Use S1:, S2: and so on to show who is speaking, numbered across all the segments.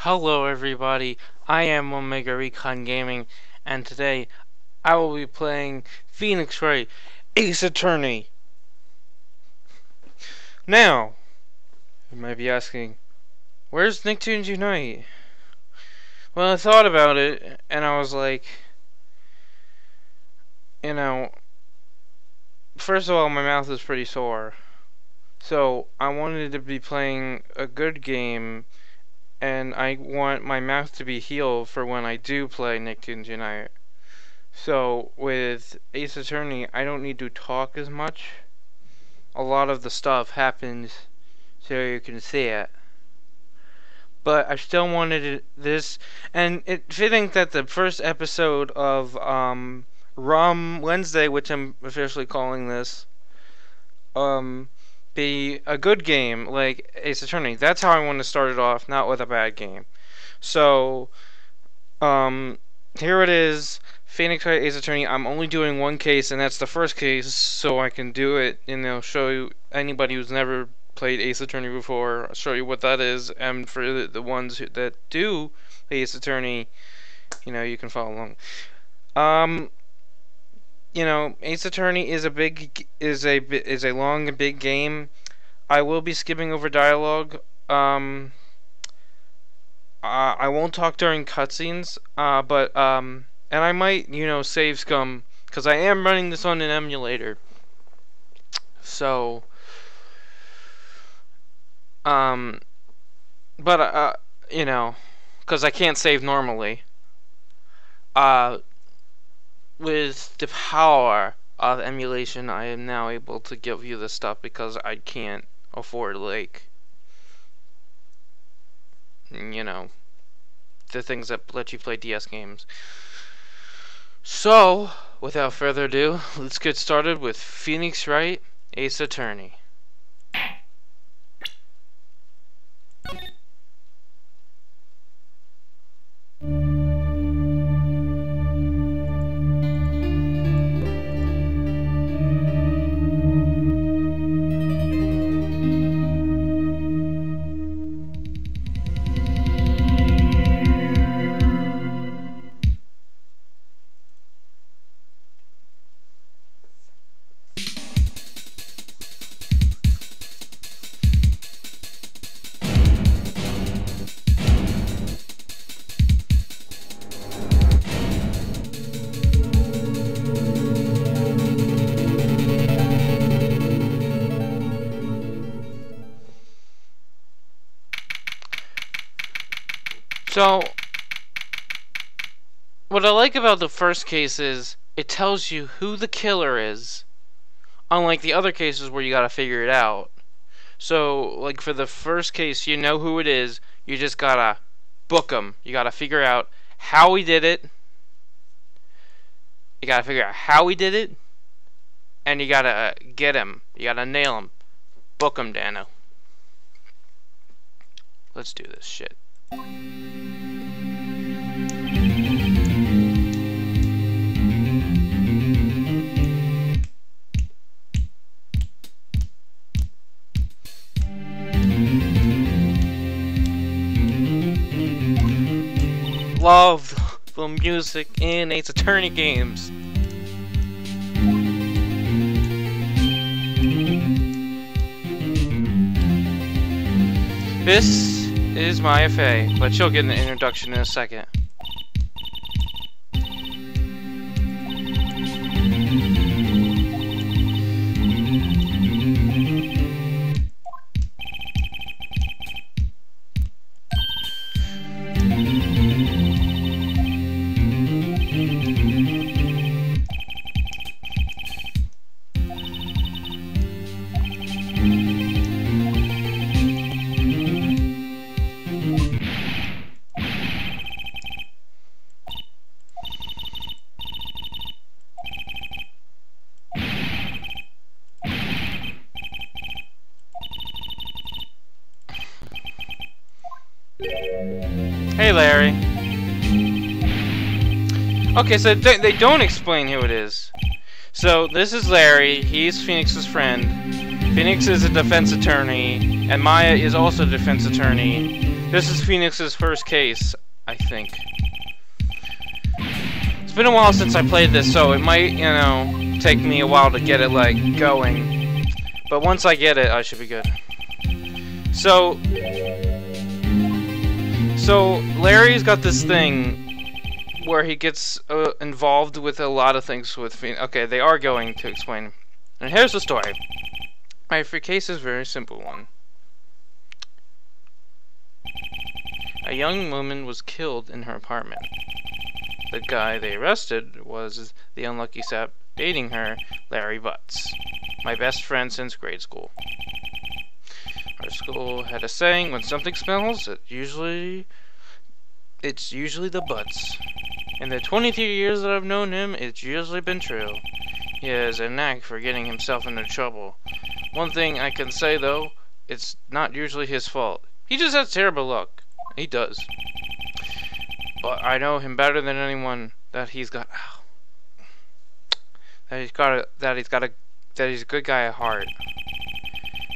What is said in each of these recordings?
S1: Hello everybody, I am Omega Recon Gaming, and today I will be playing Phoenix Wright Ace Attorney. Now, you might be asking, where's Nicktoons Unite? Well, I thought about it, and I was like, you know, first of all, my mouth is pretty sore. So, I wanted to be playing a good game, and I want my mouth to be healed for when I do play Nicktoons Unite. So, with Ace Attorney, I don't need to talk as much. A lot of the stuff happens so you can see it. But I still wanted this, and it's fitting that the first episode of Rum Wednesday, which I'm officially calling this, be a good game like Ace Attorney. That's how I want to start it off, not with a bad game. So, here it is. Phoenix Wright Ace Attorney. I'm only doing one case, and that's the first case, so I can do it, show you anybody who's never played Ace Attorney before, I'll show you what that is, and for the ones that do Ace Attorney, you can follow along. Ace Attorney is a long and big game. I will be skipping over dialogue. I won't talk during cutscenes, and I might, save scum, because I am running this on an emulator. So, because I can't save normally. With the power of emulation, I am now able to give you this stuff because I can't afford, the things that let you play DS games. So, without further ado, let's get started with Phoenix Wright Ace Attorney. So, what I like about the first case is it tells you who the killer is, unlike the other cases where you gotta figure it out. So, like for the first case, you know who it is, you just gotta book him. You gotta figure out how he did it. You gotta figure out how he did it, and you gotta get him. You gotta nail him. Book him, Dano. Let's do this shit. Love the music in Ace Attorney games. This is Maya Fey, but she'll get an introduction in a second. Hey, Larry. Okay, so they don't explain who it is. So, this is Larry. He's Phoenix's friend. Phoenix is a defense attorney, and Maya is also a defense attorney. This is Phoenix's first case, I think. It's been a while since I played this, so it might, you know, take me a while to get it, like, going. But once I get it, I should be good. So Larry's got this thing where he gets involved with a lot of things with Phoenix. Okay, they are going to explain. And here's the story. My free case is a very simple one. A young woman was killed in her apartment. The guy they arrested was the unlucky sap dating her, Larry Butts, my best friend since grade school. Our school had a saying, when something smells, it's usually the Butts. In the 23 years that I've known him, it's usually been true. He has a knack for getting himself into trouble. One thing I can say, though, it's not usually his fault. He just has terrible luck. He does. But I know him better than anyone that he's a good guy at heart.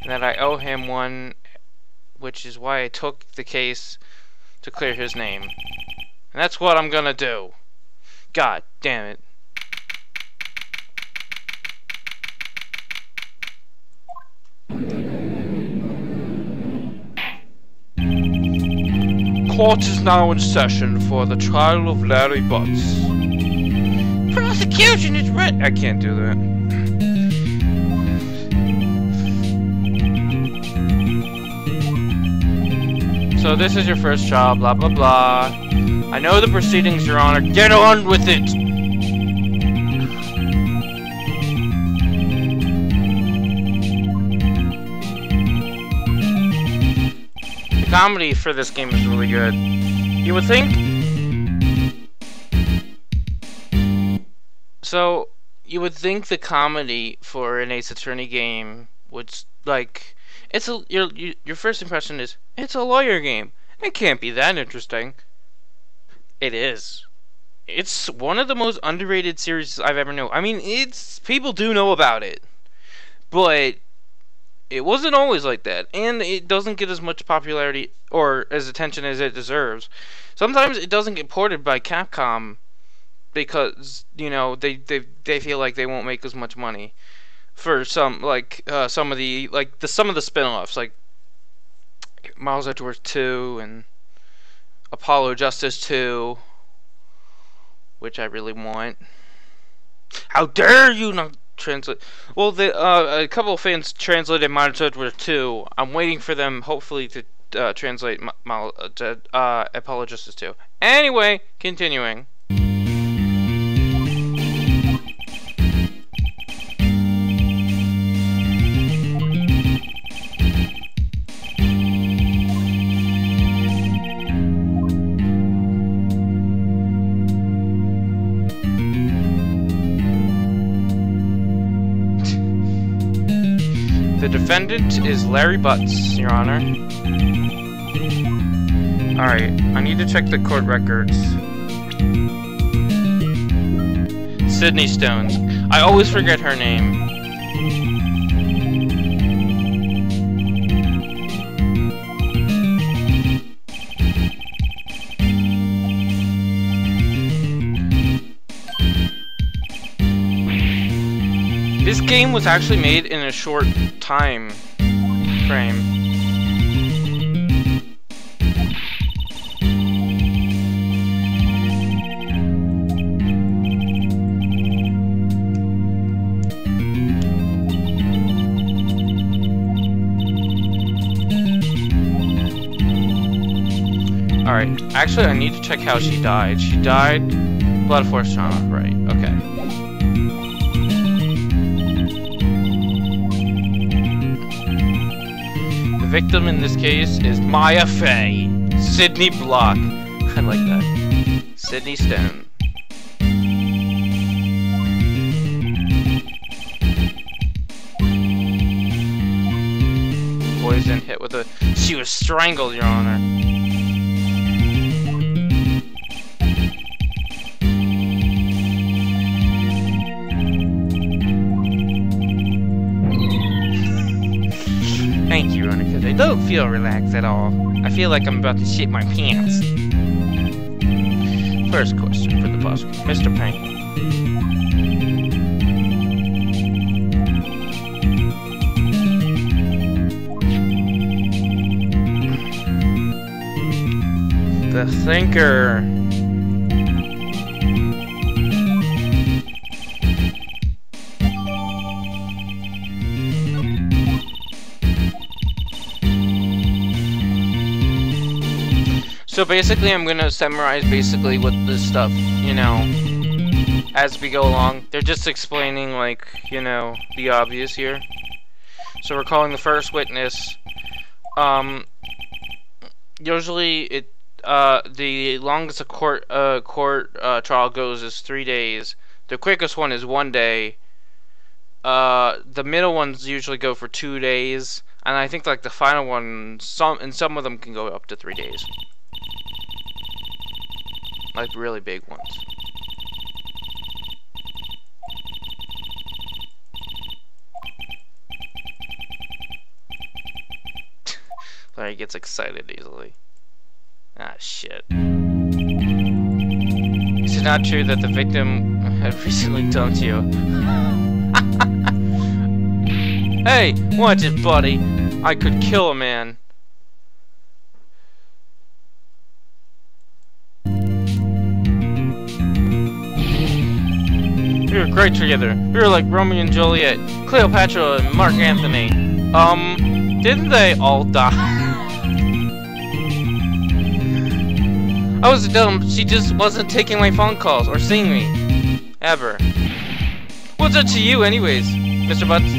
S1: And that I owe him one, which is why I took the case to clear his name. And that's what I'm gonna do. God damn it. Court is now in session for the trial of Larry Butts. Prosecution is ready. I can't do that. So this is your first trial, blah blah blah. I know the proceedings, Your Honor. Get on with it! The comedy for this game is really good. You would think... So, you would think the comedy for an Ace Attorney game would, like... Your first impression is, it's a lawyer game. It can't be that interesting. It is. It's one of the most underrated series I've ever known. I mean, people do know about it, but it wasn't always like that, and it doesn't get as much popularity or as attention as it deserves. Sometimes it doesn't get ported by Capcom because, you know, they feel like they won't make as much money for some of the spin-offs, like Miles Edgeworth 2 and Apollo Justice 2, which I really want. How dare you not translate? Well, a couple of fans translated Miles Edgeworth 2. I'm waiting for them, hopefully, to translate Apollo Justice 2. Anyway, continuing. The defendant is Larry Butts, Your Honor. Alright, I need to check the court records. Sydney Stones. I always forget her name. This game was actually made in a short time frame. Alright, actually I need to check how she died. She died blood force trauma, right, okay. The victim in this case is Maya Fey. Sydney Block. I like that. Sydney Stone. Poison hit with a... She was strangled, Your Honor. Thank you, Ronica. I don't feel relaxed at all. I feel like I'm about to shit my pants. First question for the prosecutor, Mr. Payne. The thinker. So basically I'm gonna summarize basically what this stuff, you know, as we go along. They're just explaining, like, you know, the obvious here. So we're calling the first witness. Usually the longest a court trial goes is 3 days. The quickest one is 1 day. The middle ones usually go for 2 days, and I think like the final one, some of them can go up to 3 days. Like really big ones. Larry gets excited easily. Ah, shit. Is it not true that the victim had recently dumped you? Hey, watch it, buddy. I could kill a man. We were great together. We were like Romeo and Juliet, Cleopatra and Mark Anthony. Didn't they all die? I was dumb. She just wasn't taking my phone calls or seeing me. Ever. What's up to you anyways, Mr. Butts?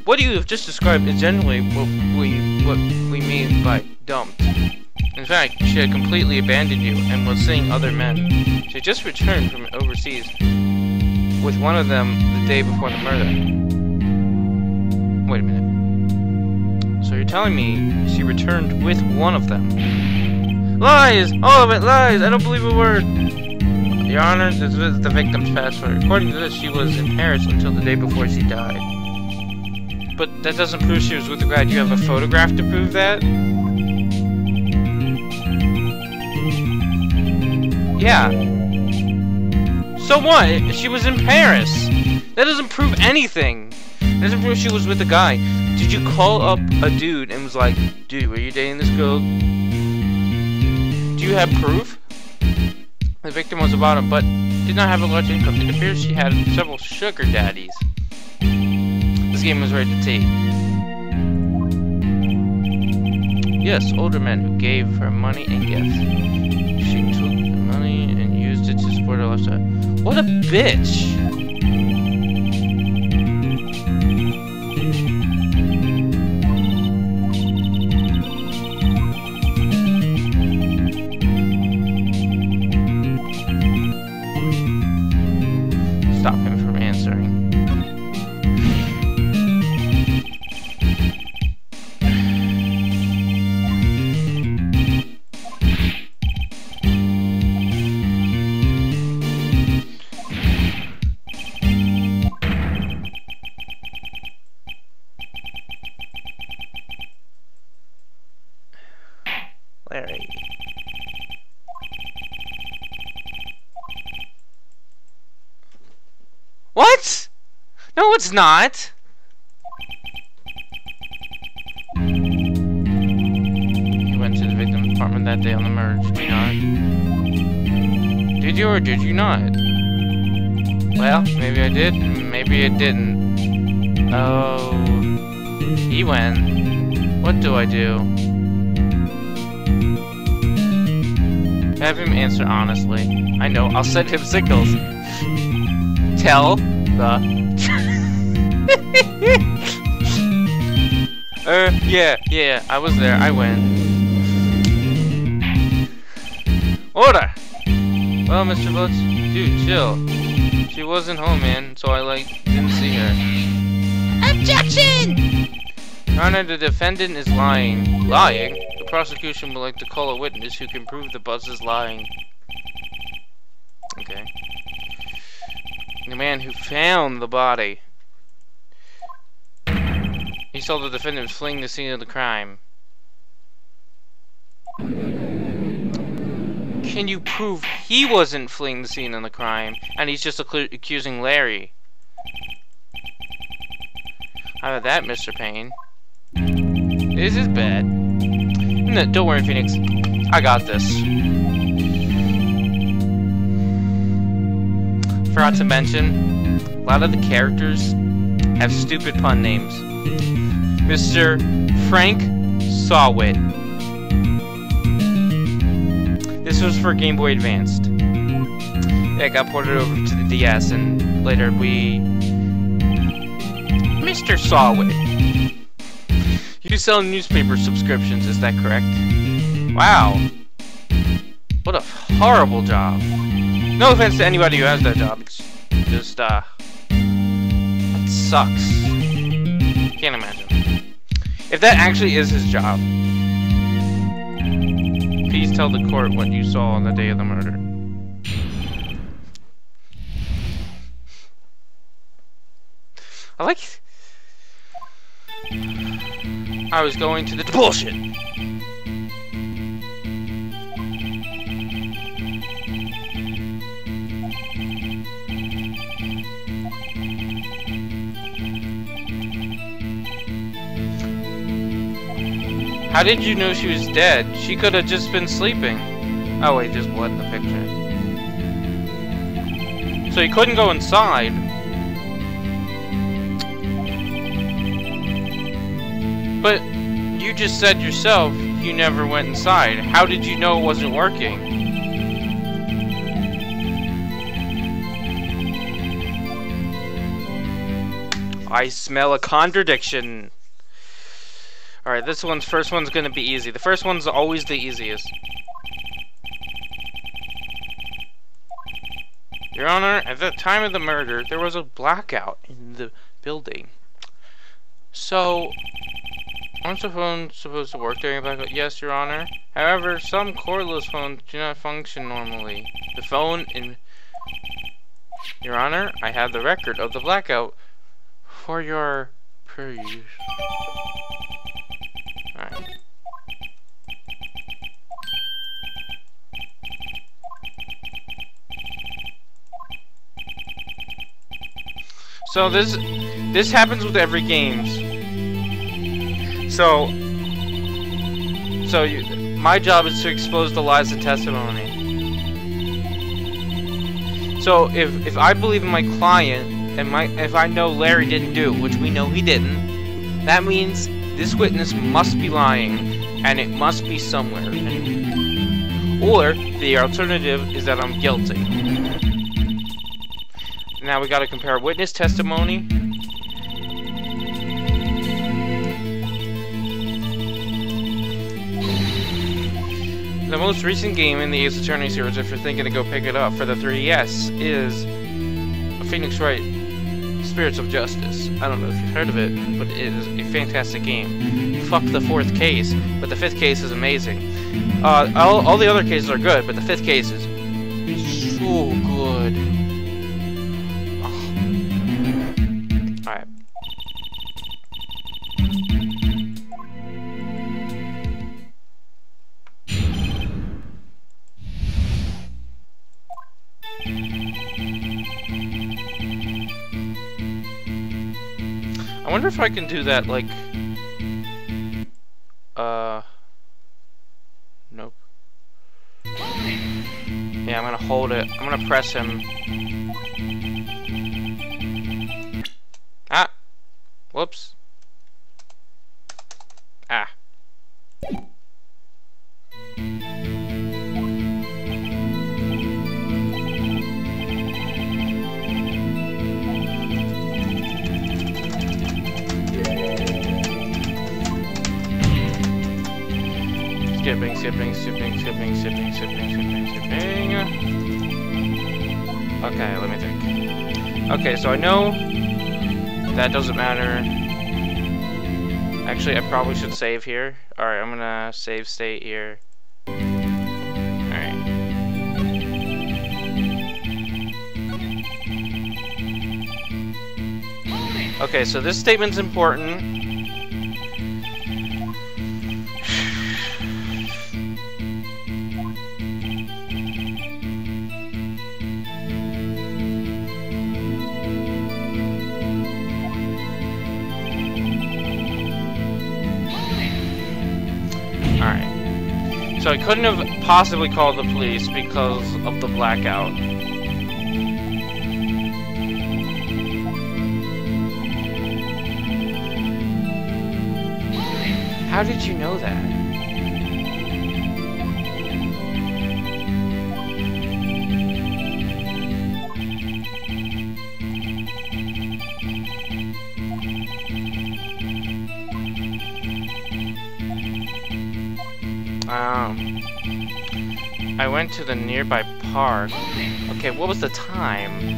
S1: What do you have just described is generally what we mean by dumped. In fact, she had completely abandoned you and was seeing other men. She just returned from overseas with one of them the day before the murder. Wait a minute. So you're telling me she returned with one of them? Lies! All of it lies! I don't believe a word! Your Honor, this is the victim's passport. According to this, she was in Paris until the day before she died. But that doesn't prove she was with the guy. Do you have a photograph to prove that? Yeah. So what? She was in Paris. That doesn't prove anything. It doesn't prove she was with a guy. Did you call up a dude and was like, dude, were you dating this girl? Do you have proof? The victim was a bottom, but did not have a large income. It appears she had several sugar daddies. This game was ready to take. Yes, older men who gave her money and gifts. She took the money and used it to support her lifestyle. What a bitch! Stop him from answering. Larry. What? No, it's not. You went to the victim's apartment that day on the murder, did you not? Did you or did you not? Well, maybe I did, maybe I didn't. Oh, he went. What do I do? Have him answer honestly. I know, I'll send him signals. Tell the yeah, I was there, I win. Order! Well, Mr. Butts, dude, chill. She wasn't home, man, so I, didn't see her. Objection! Your Honor, the defendant is lying. Lying? The prosecution would like to call a witness who can prove the Butts is lying. Okay. The man who found the body. He saw the defendant fleeing the scene of the crime. Can you prove he wasn't fleeing the scene of the crime and he's just accusing Larry? How about that, Mr. Payne? This is bad. No, don't worry, Phoenix. I got this. Forgot to mention, a lot of the characters have stupid pun names. Mr. Frank Sawwit. This was for Game Boy Advanced. It got ported over to the DS, and later we... Mr. Sawwit. You sell newspaper subscriptions, is that correct? Wow. What a horrible job. No offense to anybody who has that job. It's just, that sucks. Can't imagine. If that actually is his job, please tell the court what you saw on the day of the murder. I was going to the bullshit. How did you know she was dead? She could have just been sleeping. Oh wait, there's blood in the picture. So you couldn't go inside. But you just said yourself you never went inside. How did you know it wasn't working? I smell a contradiction. Alright, first one's gonna be easy. The first one's always the easiest. Your Honor, at the time of the murder, there was a blackout in the building. So, aren't the phones supposed to work during a blackout? Yes, Your Honor. However, some cordless phones do not function normally. The phone in... Your Honor, I have the record of the blackout for your peruse. Alright. So this happens with every game. So my job is to expose the lies of testimony. So if I believe in my client and if I know Larry didn't do it, which we know he didn't, that means this witness must be lying, and it must be somewhere. Or the alternative is that I'm guilty. Now we gotta compare witness testimony. The most recent game in the Ace Attorney series, if you're thinking to go pick it up for the 3DS, is Phoenix Wright, Spirits of Justice. I don't know if you've heard of it, but it is a fantastic game. Fuck the 4th case, but the 5th case is amazing. All the other cases are good, but the 5th case is so good. Oh. Alright. I wonder if I can do that, like, nope. Yeah, I'm gonna hold it. I'm gonna press him. Ah! Whoops. Ah. Skipping. Okay, let me think. Okay, so I know that doesn't matter. Actually, I probably should save here. Alright, I'm gonna save state here. Alright. Okay, so this statement's important. So he couldn't have possibly called the police because of the blackout. How did you know that? I went to the nearby park. Okay, what was the time?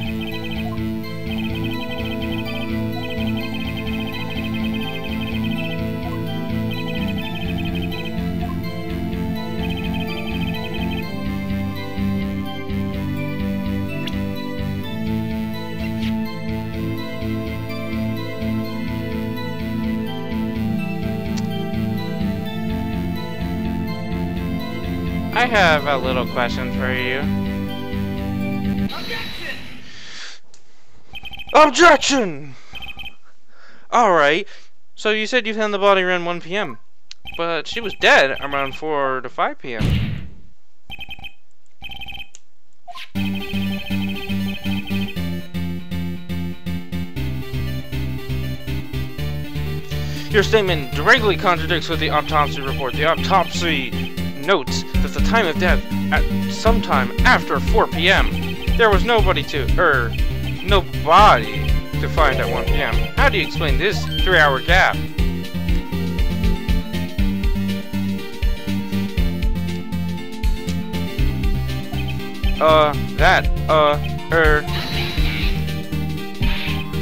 S1: I have a little question for you. Objection! Objection! Alright, so you said you found the body around 1 p.m. But she was dead around 4 to 5 p.m. Your statement directly contradicts with the autopsy report. The autopsy notes that the time of death at sometime after 4 p.m. There was no body to find at 1 p.m. How do you explain this 3-hour gap?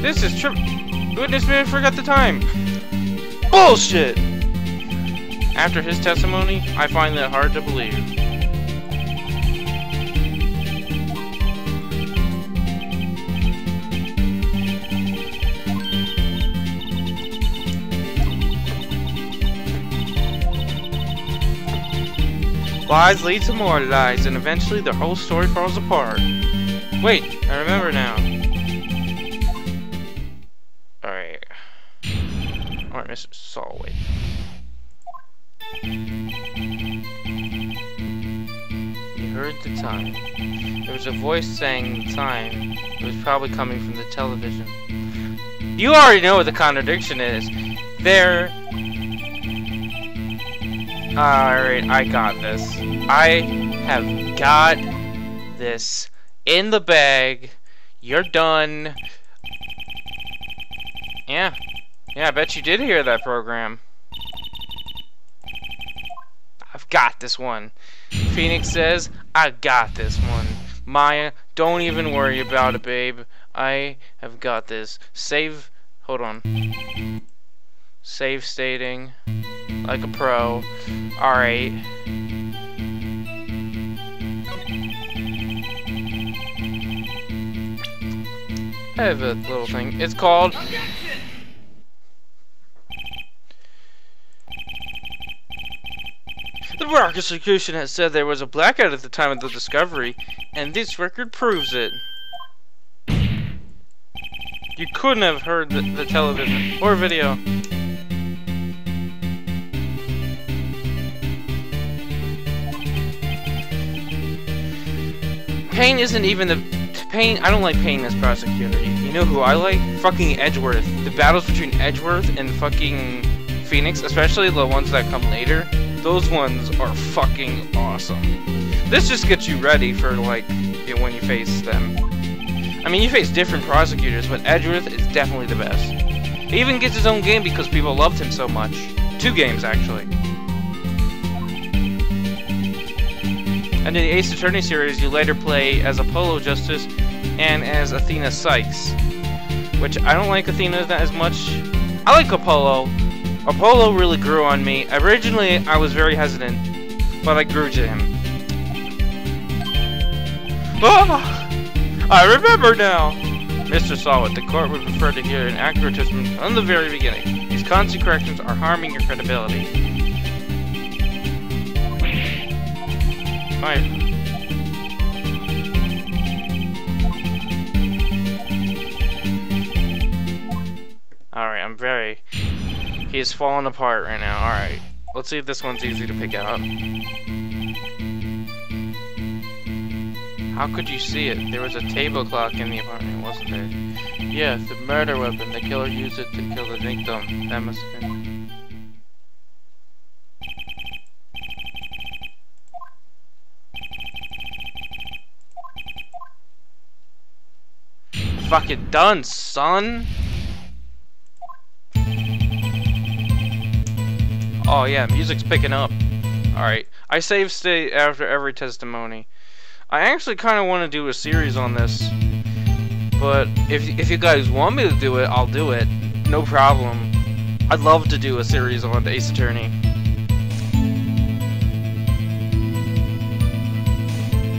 S1: This is true. Witness man forgot the time. Bullshit! After his testimony, I find that hard to believe. Lies lead to more lies, and eventually the whole story falls apart. Wait, I remember now. Alright. Alright, Mr. Solway. You heard the time. There was a voice saying the time. It was probably coming from the television. You already know what the contradiction is. There... Alright, I got this. I have got this in the bag. You're done. Yeah. Yeah, I bet you did hear that program. I've got this one. Phoenix says, I got this one. Maya, don't even worry about it, babe. I have got this. Save, hold on. Save stating, like a pro. Alright. I have a little thing. It's called... The prosecution has said there was a blackout at the time of the discovery, and this record proves it. You couldn't have heard the television or video. Payne isn't even the... Payne, I don't like Payne as prosecutor. You know who I like? Fucking Edgeworth. The battles between Edgeworth and fucking Phoenix, especially the ones that come later, those ones are fucking awesome. This just gets you ready for, like, when you face them. I mean, you face different prosecutors, but Edgeworth is definitely the best. He even gets his own game because people loved him so much. 2 games, actually. And in the Ace Attorney series, you later play as Apollo Justice and as Athena Sykes. Which, I don't like Athena as much. I like Apollo. Apollo really grew on me. Originally, I was very hesitant, but I grew to him. Ah! I remember now! Mr. Sawat, the court would prefer to hear an accurate testimony from the very beginning. These constant corrections are harming your credibility. Fine. Alright, I'm very... He is falling apart right now. Alright. Let's see if this one's easy to pick out. How could you see it? There was a table clock in the apartment, wasn't there? Yes, the murder weapon. The killer used it to kill the victim. That must have been... Fucking done, son! Oh yeah, music's picking up. Alright, I save state after every testimony. I actually kind of want to do a series on this. But if you guys want me to do it, I'll do it. No problem. I'd love to do a series on Ace Attorney.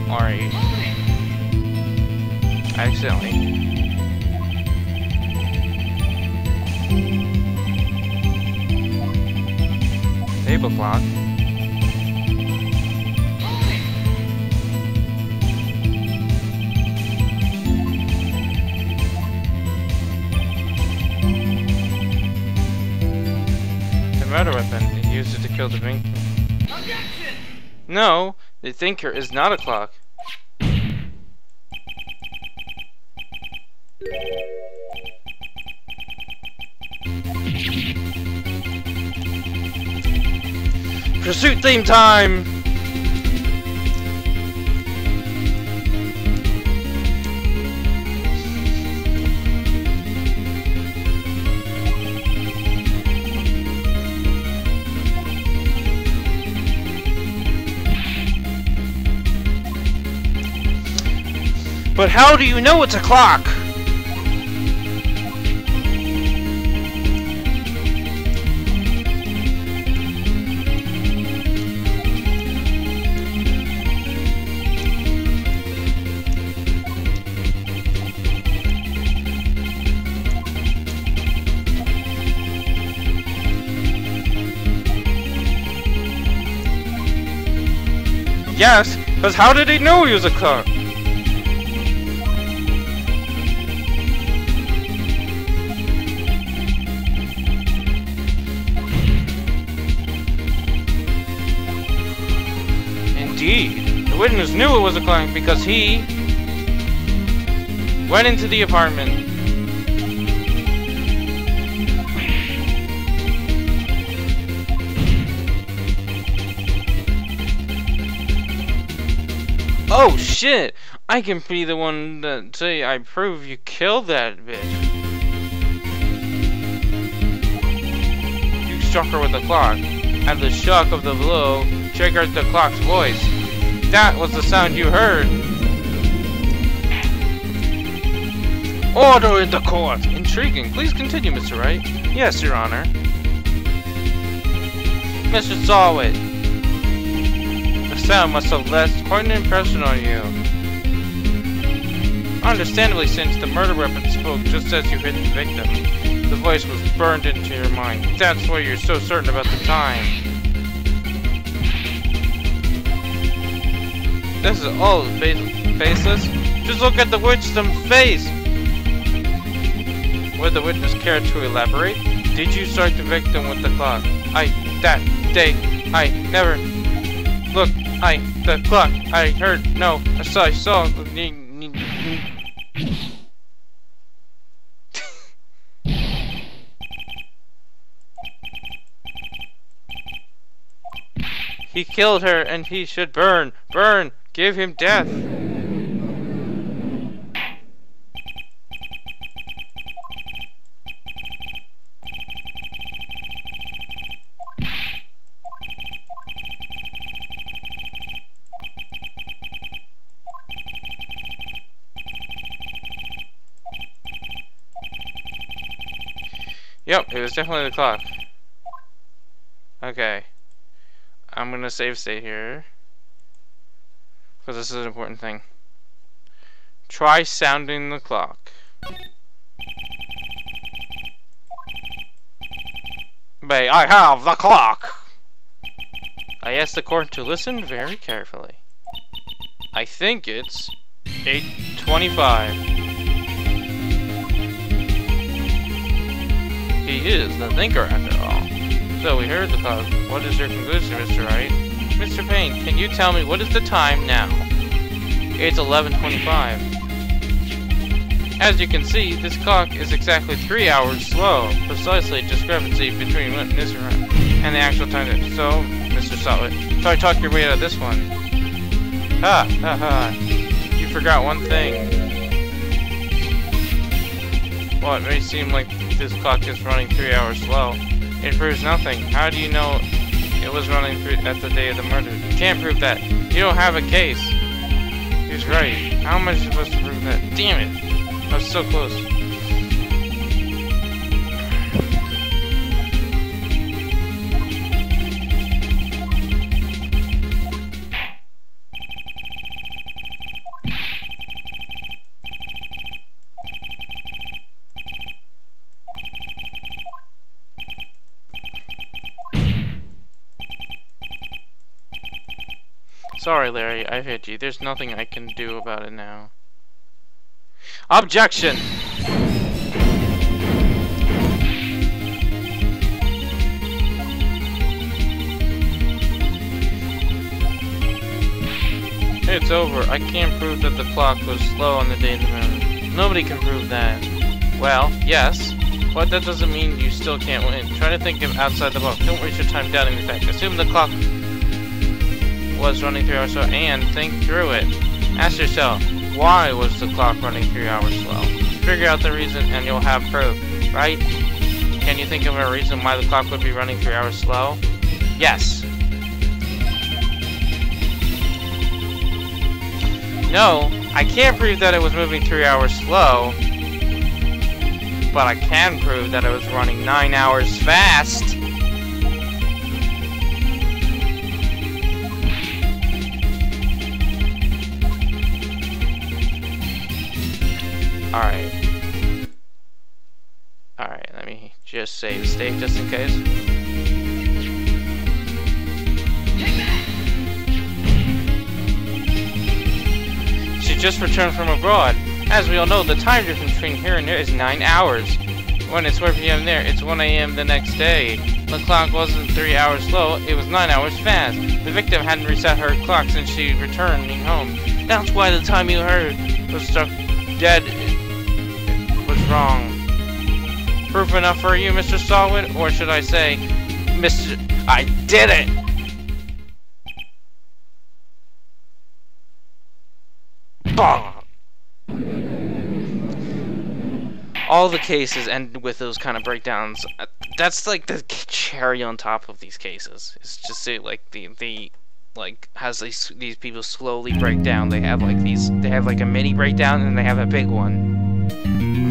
S1: Alright. Accidentally. Table clock. The murder weapon. He used it to kill the victim. No, the thinker is not a clock. Pursuit theme time! But how do you know it's a clock? Yes, because how did he know he was a clock? Indeed, the witness knew it was a clock because he went into the apartment. Oh shit! I can be the one that say I prove you killed that bitch. You struck her with the clock, and the shock of the blow triggered the clock's voice. That was the sound you heard. Order in the court! Intriguing. Please continue, Mr. Wright. Yes, Your Honor. Mr. Sawit. The sound must have left quite an impression on you. Understandably, since the murder weapon spoke just as you hit the victim, the voice was burned into your mind. That's why you're so certain about the time. This is all faceless. Just look at the witness' face. Would the witness care to elaborate? Did you strike the victim with the clock? That day, I never... Look, the clock, I heard, no, I saw... He killed her, and he should burn, burn, give him death. Yep, it was definitely the clock. Okay. I'm gonna save state here. Because this is an important thing. Try sounding the clock. May I have the clock? I asked the court to listen very carefully. I think it's 8:25. He is the thinker after all. So we heard the clock. What is your conclusion, Mr. Wright? Mr. Payne, can you tell me what is the time now? It's 11:25. As you can see, this clock is exactly 3 hours slow. Precisely discrepancy between this and the actual time. So, Mr. Solid, try to talk your way out of this one. Ha ha ha. You forgot one thing. Well, it may seem like this clock is running 3 hours slow. It proves nothing. How do you know it was running at the day of the murder? You can't prove that. You don't have a case. He's right. How am I supposed to prove that? Damn it. I was so close. Sorry, Larry, I've hit you. There's nothing I can do about it now. Objection! It's over. I can't prove that the clock was slow on the day of the murder. Nobody can prove that. Well, yes. But that doesn't mean you still can't win. Try to think of outside the box. Don't waste your time doubting the fact. Assume the clock was running 3 hours slow and think through it. Ask yourself, why was the clock running 3 hours slow? Figure out the reason and you'll have proof, right? Can you think of a reason why the clock would be running 3 hours slow? Yes. No, I can't prove that it was moving 3 hours slow, but I can prove that it was running 9 hours fast. Alright, let me just save state just in case. She just returned from abroad. As we all know, the time difference between here and there is 9 hours. When it's 4 p.m. there, it's 1 a.m. the next day. The clock wasn't 3 hours slow, it was 9 hours fast. The victim hadn't reset her clock since she returning home. That's why the time you heard was struck dead was wrong. Proof enough for you, Mr. Stallwood? Or should I say, Mr. I did it! Bah! All the cases end with those kind of breakdowns. That's like the cherry on top of these cases. It's just like the like has these people slowly break down. They have like a mini breakdown and they have a big one.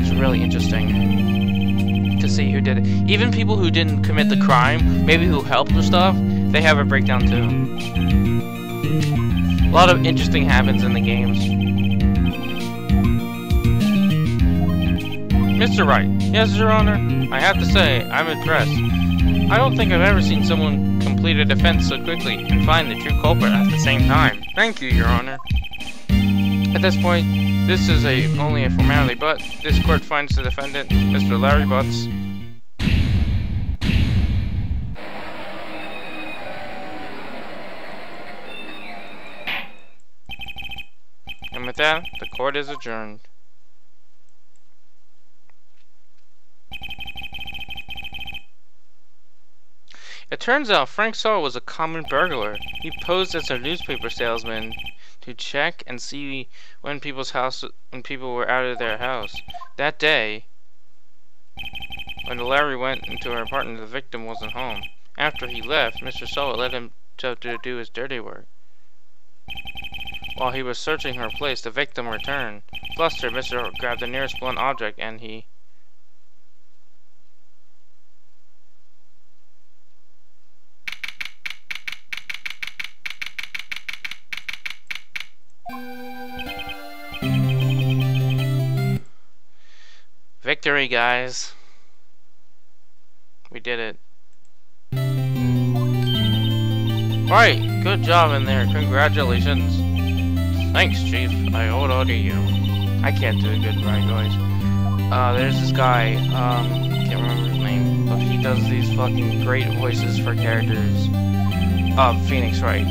S1: It's really interesting to see who did it. Even people who didn't commit the crime, maybe who helped with stuff, they have a breakdown too. A lot of interesting happens in the games. Mr. Wright. Yes, Your Honor. I have to say, I'm impressed. I don't think I've ever seen someone complete a defense so quickly and find the true culprit at the same time. Thank you, Your Honor. At this point, this is only a formality, but this court finds the defendant, Mr. Larry Butts. And with that, the court is adjourned. It turns out Frank Saul was a common burglar. He posed as a newspaper salesman to check and see when people were out of their house. That day, when Larry went into her apartment, the victim wasn't home. After he left, Mr. Saul let him to do his dirty work. While he was searching her place, the victim returned. Flustered, Mr. grabbed the nearest blunt object and he... Victory, guys. We did it. Right, good job in there. Congratulations. Thanks, Chief. I owe it all to you. I can't do a good Wright voice. There's this guy, can't remember his name, but he does these fucking great voices for characters. Phoenix Wright.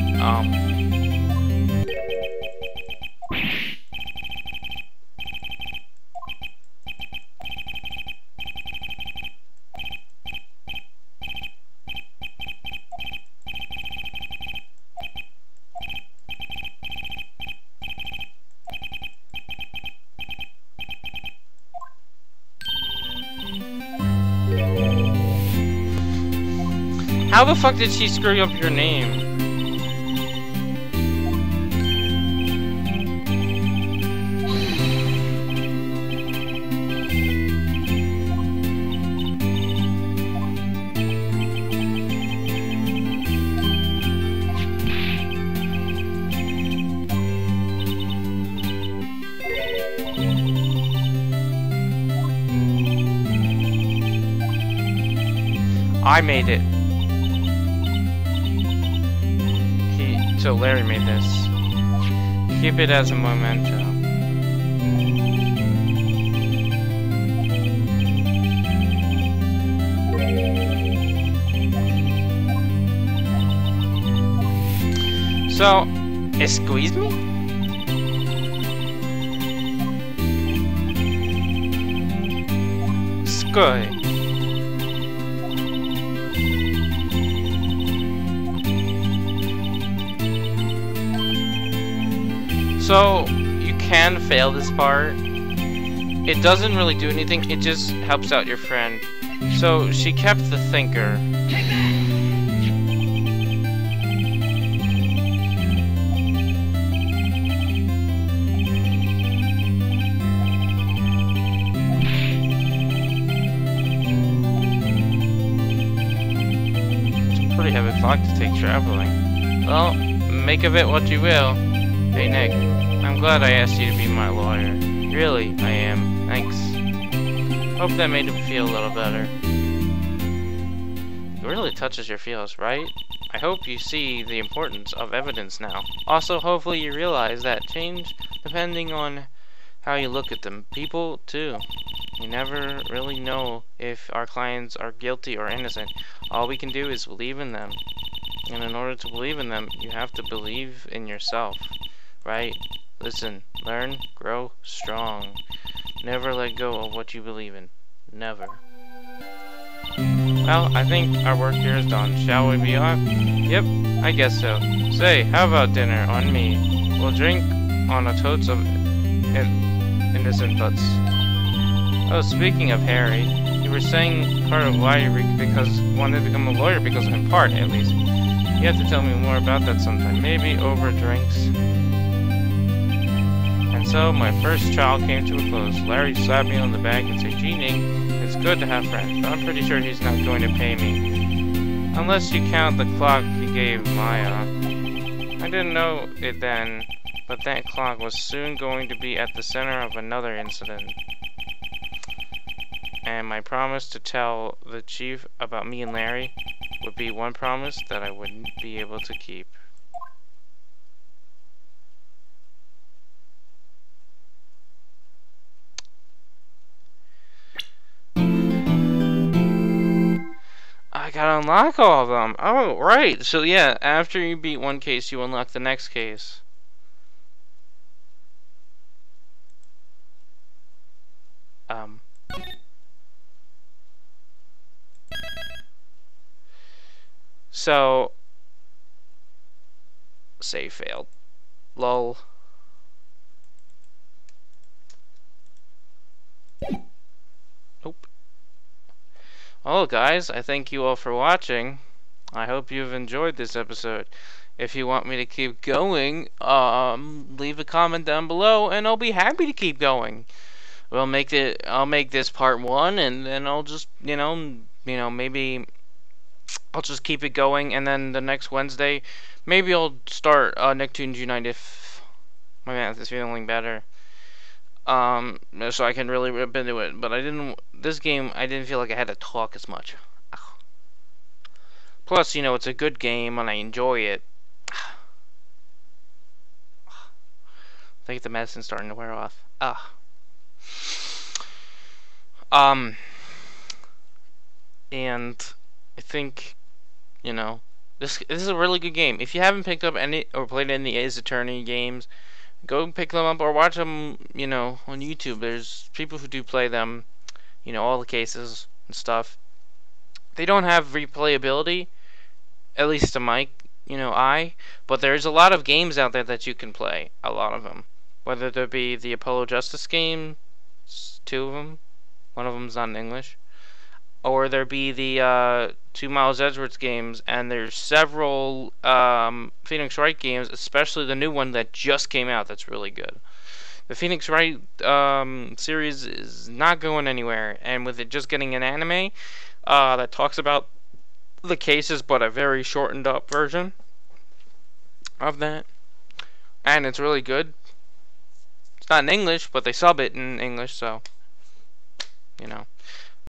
S1: How the fuck did she screw up your name? I made it. So Larry made this. Keep it as a memento. So, squeeze me? Squeeze. So, you can fail this part. It doesn't really do anything, it just helps out your friend. So, she kept the thinker. It's a pretty heavy clock to take traveling. Well, make of it what you will. Hey Nick, I'm glad I asked you to be my lawyer. Really, I am. Thanks. Hope that made him feel a little better. It really touches your feels, right? I hope you see the importance of evidence now. Also, hopefully you realize that change depending on how you look at them. People, too. We never really know if our clients are guilty or innocent. All we can do is believe in them. And in order to believe in them, you have to believe in yourself. Right? Listen, learn, grow, strong. Never let go of what you believe in. Never. Well, I think our work here is done. Shall we be off? Yep, I guess so. Say, how about dinner on me? We'll drink on a toast of innocent butts. Oh, speaking of Harry, you were saying part of why you wanted to become a lawyer because of him, part at least. You have to tell me more about that sometime. Maybe over drinks. And so, my first trial came to a close. Larry slapped me on the back and said, Jeannie, it's good to have friends, but I'm pretty sure he's not going to pay me. Unless you count the clock he gave Maya. I didn't know it then, but that clock was soon going to be at the center of another incident. And my promise to tell the chief about me and Larry would be one promise that I wouldn't be able to keep. I gotta unlock all of them. Oh, right. So yeah, after you beat one case, you unlock the next case. So, save failed. Lol. Nope. Well, guys, I thank you all for watching. I hope you've enjoyed this episode. If you want me to keep going, leave a comment down below, and I'll be happy to keep going. I'll make this part 1, and then I'll just, maybe I'll just keep it going, and then the next Wednesday, maybe I'll start Nicktoons Unite if my math is feeling better. So I can really rip into it. But this game, I didn't feel like I had to talk as much. Plus, it's a good game, and I enjoy it. I think the medicine's starting to wear off. And I think, this is a really good game. If you haven't picked up any or played any Ace Attorney games, go pick them up or watch them, on YouTube. There's people who do play them, all the cases and stuff. They don't have replayability, at least to my, eye, but there's a lot of games out there that you can play, a lot of them. Whether there be the Apollo Justice game, 2 of them, one of them's not in English. or there be the 2 Miles Edgeworth games, and there's several Phoenix Wright games, especially the new one that just came out that's really good. The Phoenix Wright series is not going anywhere, and with it just getting an anime that talks about the cases, but a very shortened up version of that, and it's really good. It's not in English, but they sub it in English, so you know.